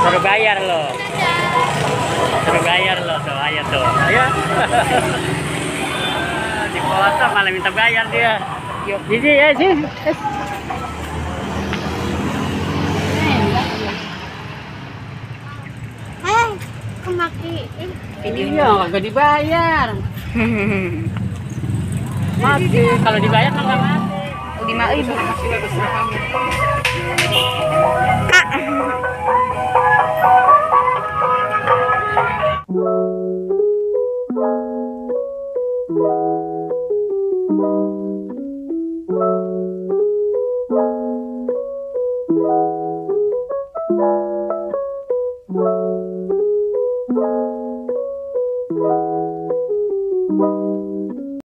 Suruh bayar loh. Suruh bayar loh tuh, ayo tuh. Ayo. Di foto malah minta bayar dia. Yuk, sini ya, sini. Kemakiin Videonya nggak dibayar. Mati. Kalau dibayar mah nggak mati. oh 5.000. Kak.